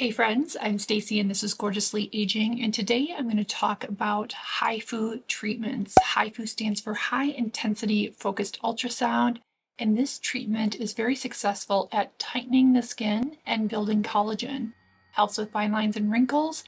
Hey friends, I'm Stacy and this is Gorgeously Aging, and today I'm going to talk about HIFU treatments. HIFU stands for High Intensity Focused Ultrasound, and this treatment is very successful at tightening the skin and building collagen. Helps with fine lines and wrinkles,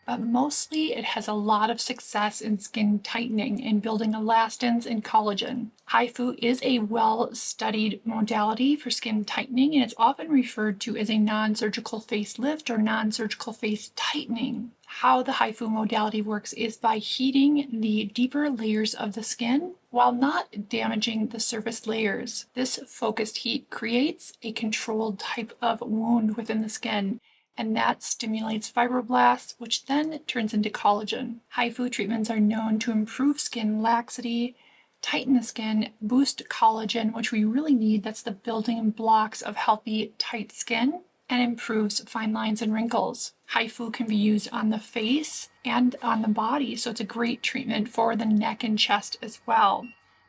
but mostly it has a lot of success in skin tightening and building elastins and collagen. HIFU is a well-studied modality for skin tightening, and it's often referred to as a non-surgical facelift or non-surgical face tightening. How the HIFU modality works is by heating the deeper layers of the skin while not damaging the surface layers. This focused heat creates a controlled type of wound within the skin, and that stimulates fibroblasts, which then turns into collagen. HIFU treatments are known to improve skin laxity, tighten the skin, boost collagen, which we really need. That's the building blocks of healthy, tight skin, and improves fine lines and wrinkles. HIFU can be used on the face and on the body, so it's a great treatment for the neck and chest as well.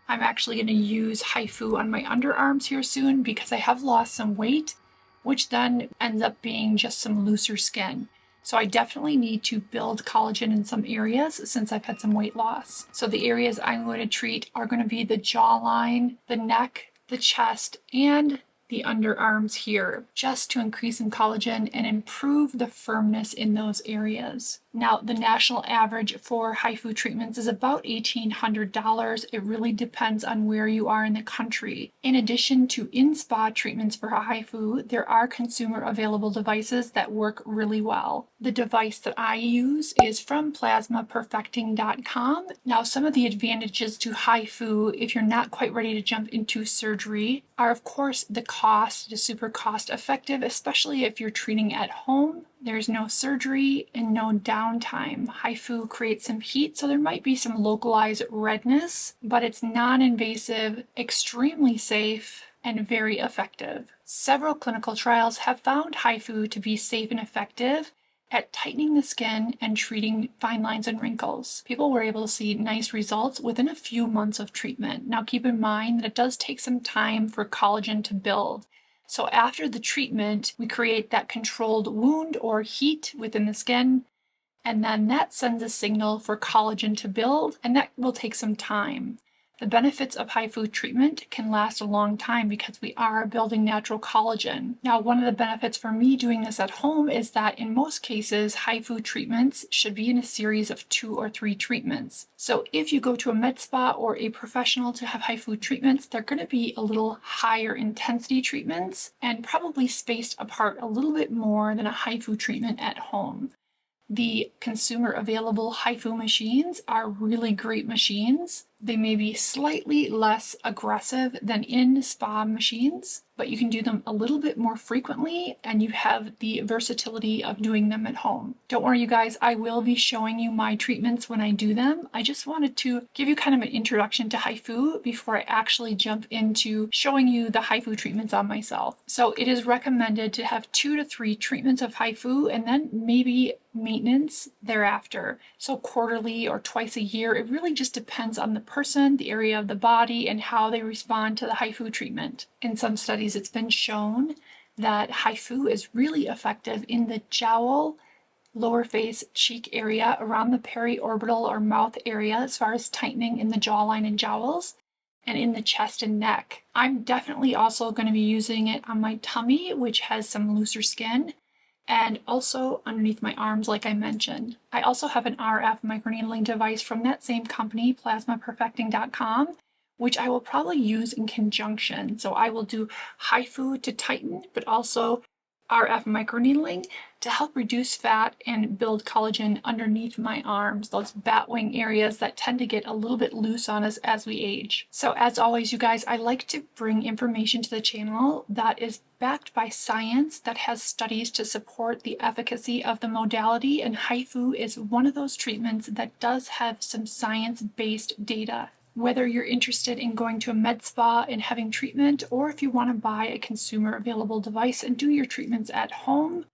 I'm actually going to use HIFU on my underarms here soon because I have lost some weight, which then ends up being just some looser skin. So I definitely need to build collagen in some areas since I've had some weight loss. So the areas I'm going to treat are going to be the jawline, the neck, the chest, and the underarms here, just to increase in collagen and improve the firmness in those areas. Now, the national average for HIFU treatments is about $1,800. It really depends on where you are in the country. In addition to in-spa treatments for HIFU, there are consumer available devices that work really well. The device that I use is from plasmaperfecting.com. Now, some of the advantages to HIFU, if you're not quite ready to jump into surgery, are of course the cost. It is super cost effective, especially if you're treating at home. There's no surgery and no downtime. HIFU creates some heat, so there might be some localized redness, but it's non-invasive, extremely safe, and very effective. Several clinical trials have found HIFU to be safe and effective at tightening the skin and treating fine lines and wrinkles. People were able to see nice results within a few months of treatment. Now keep in mind that it does take some time for collagen to build. So after the treatment, we create that controlled wound or heat within the skin, and then that sends a signal for collagen to build, and that will take some time. The benefits of HIFU treatment can last a long time because we are building natural collagen. Now, one of the benefits for me doing this at home is that in most cases, HIFU treatments should be in a series of 2 or 3 treatments. So if you go to a med spa or a professional to have HIFU treatments, they're going to be a little higher intensity treatments and probably spaced apart a little bit more than a HIFU treatment at home. The consumer available HIFU machines are really great machines. They may be slightly less aggressive than in-spa machines, but you can do them a little bit more frequently and you have the versatility of doing them at home. Don't worry you guys, I will be showing you my treatments when I do them. I just wanted to give you kind of an introduction to HIFU before I actually jump into showing you the HIFU treatments on myself. So it is recommended to have 2 to 3 treatments of HIFU and then maybe maintenance thereafter. So quarterly or twice a year, it really just depends on the person, the area of the body, and how they respond to the HIFU treatment. In some studies, it's been shown that HIFU is really effective in the jowl, lower face, cheek area, around the periorbital or mouth area as far as tightening in the jawline and jowls, and in the chest and neck. I'm definitely also going to be using it on my tummy, which has some looser skin, and also underneath my arms like I mentioned. I also have an RF microneedling device from that same company, plasmaperfecting.com, which I will probably use in conjunction. So I will do HIFU to tighten, but also RF microneedling to help reduce fat and build collagen underneath my arms, those bat wing areas that tend to get a little bit loose on us as we age. So as always, you guys, I like to bring information to the channel that is backed by science, that has studies to support the efficacy of the modality, and HIFU is one of those treatments that does have some science-based data. Whether you're interested in going to a med spa and having treatment, or if you want to buy a consumer available device and do your treatments at home,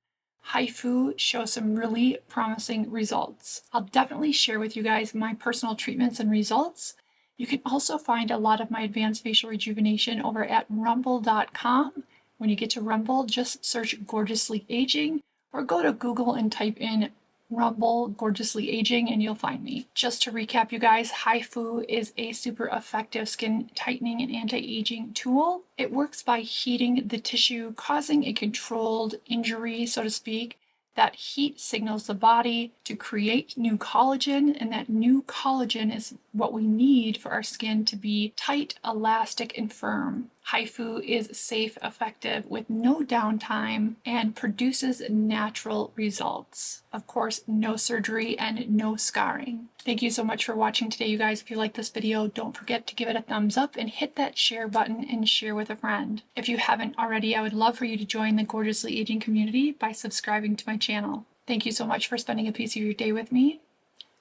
HIFU shows some really promising results. I'll definitely share with you guys my personal treatments and results. You can also find a lot of my advanced facial rejuvenation over at rumble.com. When you get to Rumble, just search Gorgeously Aging, or go to Google and type in Rumble Gorgeously Aging and you'll find me. Just to recap, you guys, HIFU is a super effective skin tightening and anti-aging tool. It works by heating the tissue, causing a controlled injury, so to speak. That heat signals the body to create new collagen, and that new collagen is what we need for our skin to be tight, elastic, and firm. HIFU is safe, effective, with no downtime, and produces natural results. Of course, no surgery and no scarring. Thank you so much for watching today, you guys. If you like this video, don't forget to give it a thumbs up and hit that share button and share with a friend. If you haven't already, I would love for you to join the Gorgeously Aging community by subscribing to my channel. Thank you so much for spending a piece of your day with me.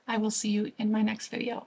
I will see you in my next video.